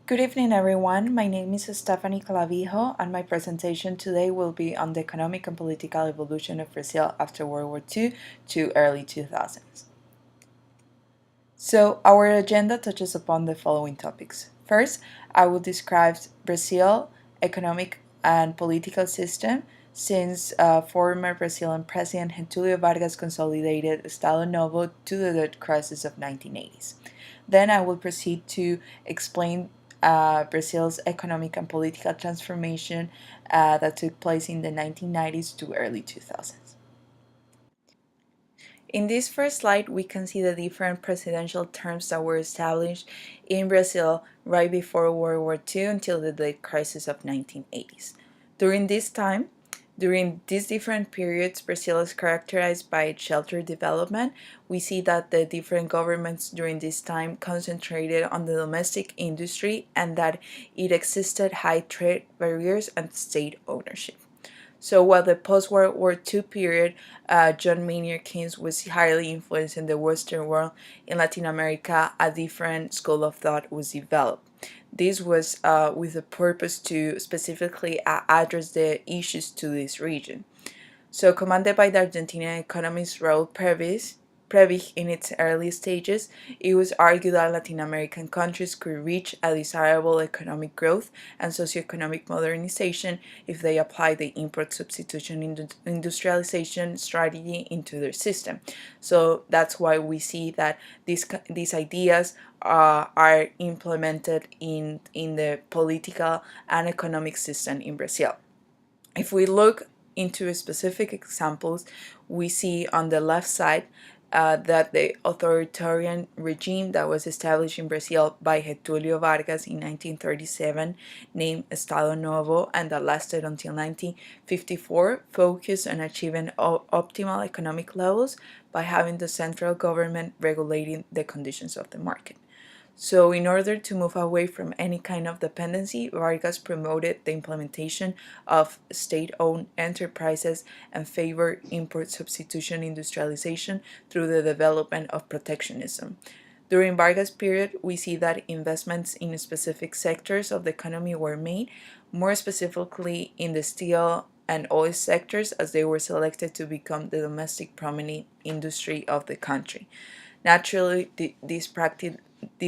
Good evening, everyone. My name is Stephanie Clavijo, and my presentation today will be on the economic and political evolution of Brazil after World War II to early 2000s. So, our agenda touches upon the following topics. First, I will describe Brazil economic and political system since former Brazilian President Getulio Vargas consolidated Estado Novo to the debt crisis of 1980s. Then I will proceed to explain Brazil's economic and political transformation that took place in the 1990s to early 2000s. In this first slide, we can see the different presidential terms that were established in Brazil right before World War II until the debt crisis of 1980s. During this time, during these different periods, Brazil is characterized by its sheltered development. We see that the different governments during this time concentrated on the domestic industry and that it existed high trade barriers and state ownership. So while the post-World War II period, John Maynard Keynes was highly influenced in the Western world, in Latin America, a different school of thought was developed. This was with the purpose to specifically address the issues to this region. So, commanded by the Argentinian economist Raúl Prebisch in its early stages, it was argued that Latin American countries could reach a desirable economic growth and socioeconomic modernization if they applied the import substitution industrialization strategy into their system. So that's why we see that these ideas are implemented in the political and economic system in Brazil. If we look into specific examples, we see on the left side that the authoritarian regime that was established in Brazil by Getulio Vargas in 1937, named Estado Novo, and that lasted until 1954, focused on achieving optimal economic levels by having the central government regulating the conditions of the market. So, in order to move away from any kind of dependency, Vargas promoted the implementation of state owned enterprises and favored import substitution industrialization through the development of protectionism. During Vargas' period, we see that investments in specific sectors of the economy were made, more specifically in the steel and oil sectors, as they were selected to become the domestic prominent industry of the country. Naturally, this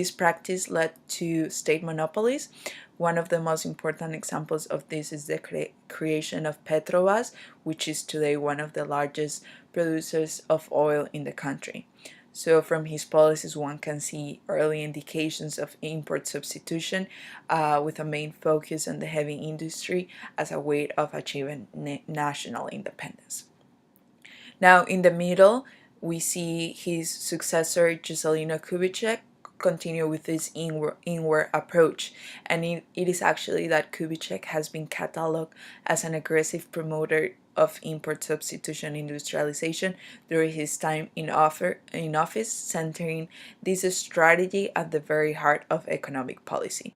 practice led to state monopolies. One of the most important examples of this is the creation of Petrobras, which is today one of the largest producers of oil in the country. So, from his policies, one can see early indications of import substitution with a main focus on the heavy industry as a way of achieving national independence. Now, in the middle, we see his successor, Juscelino Kubitschek, continue with this inward approach. And it is actually that Kubitschek has been cataloged as an aggressive promoter of import substitution industrialization during his time in office, centering this strategy at the very heart of economic policy.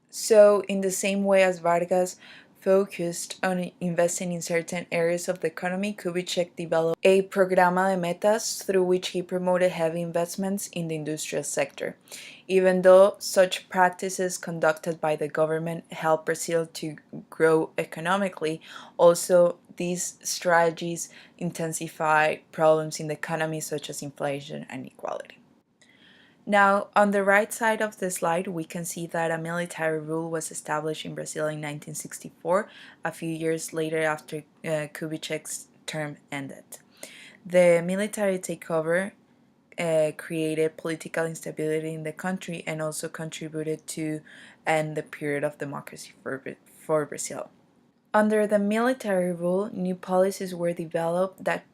So, in the same way as Vargas focused on investing in certain areas of the economy, Kubitschek developed a programa de metas through which he promoted heavy investments in the industrial sector. Even though such practices conducted by the government helped Brazil to grow economically, also these strategies intensify problems in the economy such as inflation and inequality. Now, on the right side of the slide, we can see that a military rule was established in Brazil in 1964, a few years later after Kubitschek's term ended. The military takeover created political instability in the country and also contributed to end the period of democracy for Brazil. Under the military rule, new policies were developed that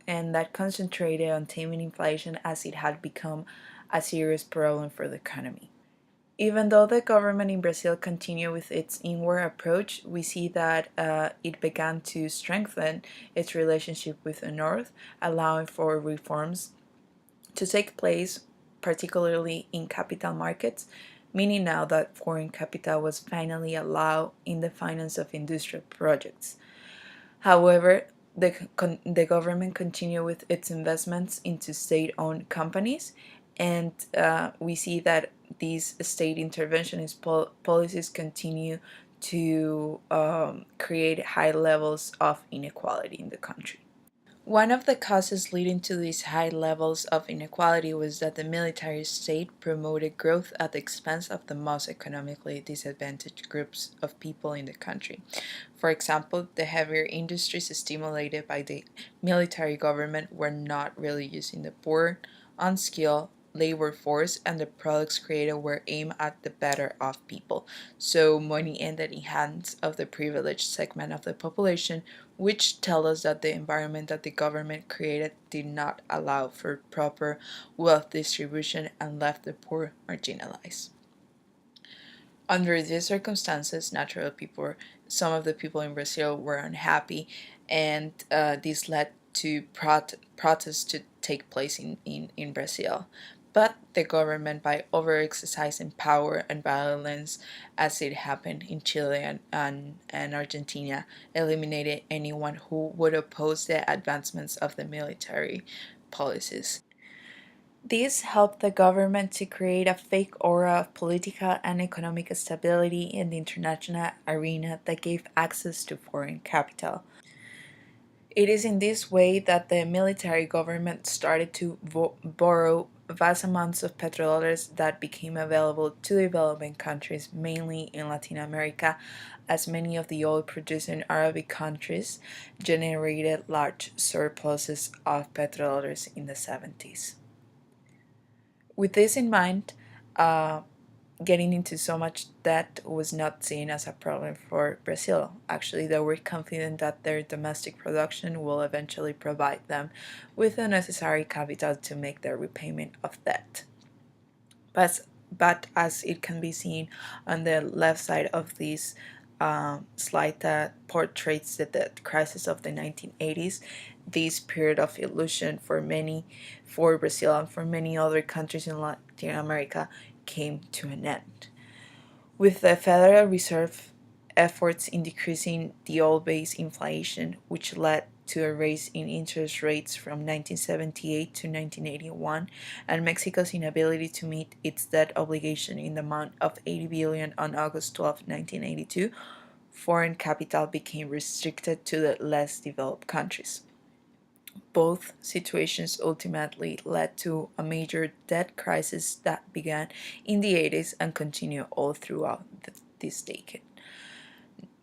concentrated on taming inflation as it had become a serious problem for the economy. Even though the government in Brazil continued with its inward approach, we see that it began to strengthen its relationship with the North, allowing for reforms to take place, particularly in capital markets, meaning now that foreign capital was finally allowed in the finance of industrial projects. However, the government continued with its investments into state owned companies, and we see that these state interventionist policies continue to create high levels of inequality in the country. One of the causes leading to these high levels of inequality was that the military state promoted growth at the expense of the most economically disadvantaged groups of people in the country. For example, the heavier industries stimulated by the military government were not really using the poor, unskilled labor force, and the products created were aimed at the better off people. So money ended in hands of the privileged segment of the population, which tell us that the environment that the government created did not allow for proper wealth distribution and left the poor marginalized. Under these circumstances, natural people, some of the people in Brazil were unhappy, and this led to protests to take place in Brazil. But the government, by overexercising power and violence, as it happened in Chile and Argentina, eliminated anyone who would oppose the advancements of the military policies. This helped the government to create a fake aura of political and economic stability in the international arena that gave access to foreign capital. It is in this way that the military government started to borrow vast amounts of petrodollars that became available to developing countries, mainly in Latin America, as many of the oil producing Arabic countries generated large surpluses of petrodollars in the 70s. With this in mind, uh, getting into so much debt was not seen as a problem for Brazil. Actually, they were confident that their domestic production will eventually provide them with the necessary capital to make their repayment of debt. But as it can be seen on the left side of this slide that portrays the debt crisis of the 1980s, this period of illusion for Brazil and for many other countries in Latin America came to an end. With the Federal Reserve efforts in decreasing the oil based inflation, which led to a raise in interest rates from 1978 to 1981, and Mexico's inability to meet its debt obligation in the amount of 80 billion on August 12, 1982, foreign capital became restricted to the less developed countries. Both situations ultimately led to a major debt crisis that began in the 80s and continued all throughout this decade.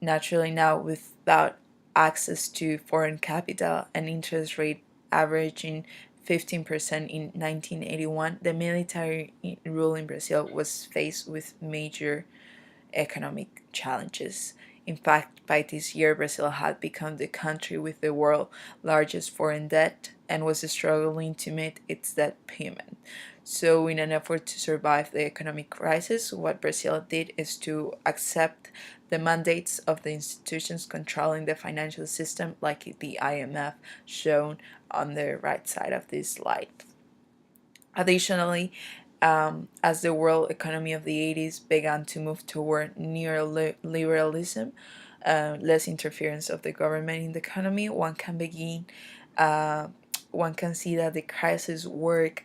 Naturally, now without access to foreign capital and interest rate averaging 15% in 1981, the military rule in Brazil was faced with major economic challenges. In fact, by this year, Brazil had become the country with the world's largest foreign debt and was struggling to meet its debt payment. So, in an effort to survive the economic crisis, what Brazil did is to accept the mandates of the institutions controlling the financial system, like the IMF, shown on the right side of this slide. Additionally, as the world economy of the 80s began to move toward neoliberalism, less interference of the government in the economy, uh, one can see that the crisis worked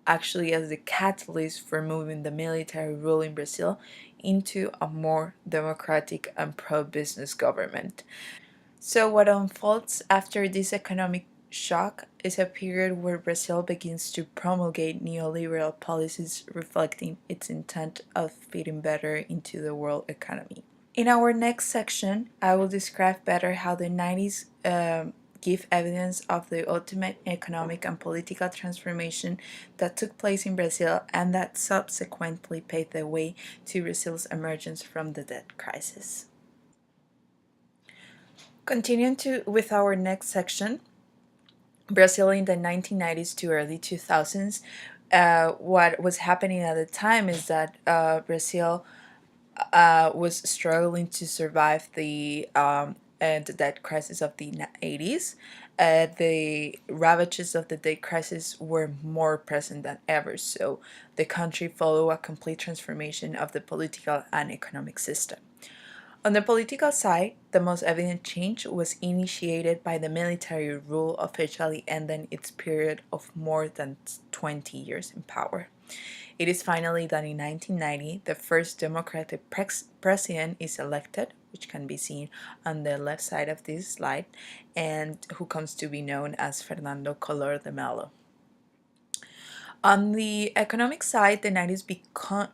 actually as the catalyst for moving the military rule in Brazil into a more democratic and pro-business government. So, what unfolds after this economic shock is a period where Brazil begins to promulgate neoliberal policies reflecting its intent of fitting better into the world economy. In our next section, I will describe better how the 90s give evidence of the ultimate economic and political transformation that took place in Brazil and that subsequently paved the way to Brazil's emergence from the debt crisis. Continuing with our next section, Brazil in the 1990s to early 2000s, what was happening at the time is that Brazil was struggling to survive the debt crisis of the 80s. The ravages of the debt crisis were more present than ever, so the country followed a complete transformation of the political and economic system. On the political side, the most evident change was initiated by the military rule officially ending its period of more than 20 years in power. It is finally that in 1990, the first democratic president is elected, which can be seen on the left side of this slide, and who comes to be known as Fernando Collor de Mello. On the economic side, the 90s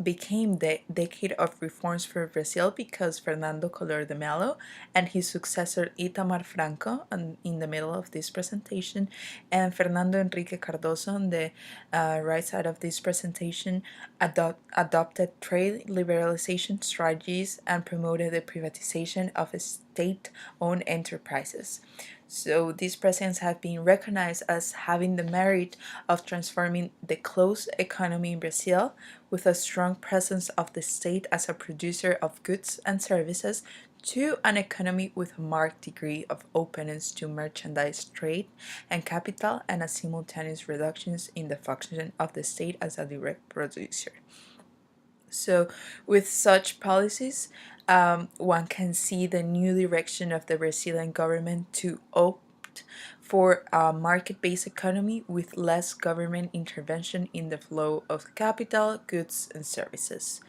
became the decade of reforms for Brazil because Fernando Collor de Mello and his successor Itamar Franco, in the middle of this presentation, and Fernando Henrique Cardoso on the right side of this presentation, adopted trade liberalization strategies and promoted the privatization of state-owned enterprises. So these presidents have been recognized as having the merit of transforming the closed economy in Brazil with a strong presence of the state as a producer of goods and services to an economy with a marked degree of openness to merchandise trade and capital and a simultaneous reductions in the function of the state as a direct producer. So, with such policies, one can see the new direction of the Brazilian government to opt for a market based economy with less government intervention in the flow of capital, goods, and services.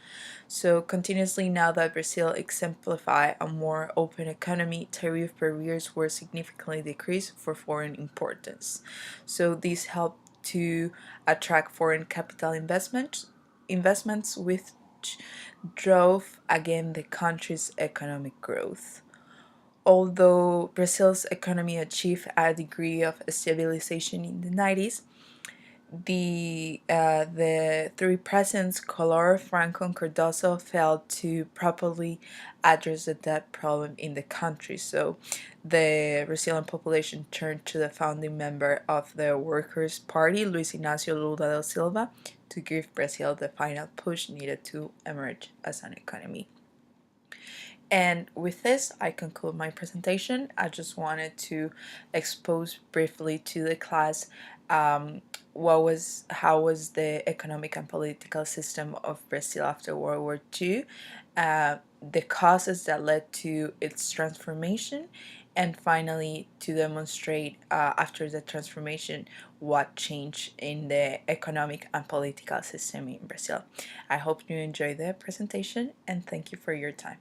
So, continuously, now that Brazil exemplified a more open economy, tariff barriers were significantly decreased for foreign importance. So, this helped to attract foreign capital investments which drove again the country's economic growth. Although Brazil's economy achieved a degree of stabilization in the 90s, the three presidents, Collor, Franco, and Cardoso, failed to properly address the debt problem in the country. So the Brazilian population turned to the founding member of the Workers' Party, Luiz Inácio Lula da Silva, to give Brazil the final push needed to emerge as an economy. And with this, I conclude my presentation. I just wanted to expose briefly to the class how was the economic and political system of Brazil after World War II, the causes that led to its transformation, and finally to demonstrate after the transformation what changed in the economic and political system in Brazil. I hope you enjoyed the presentation and thank you for your time.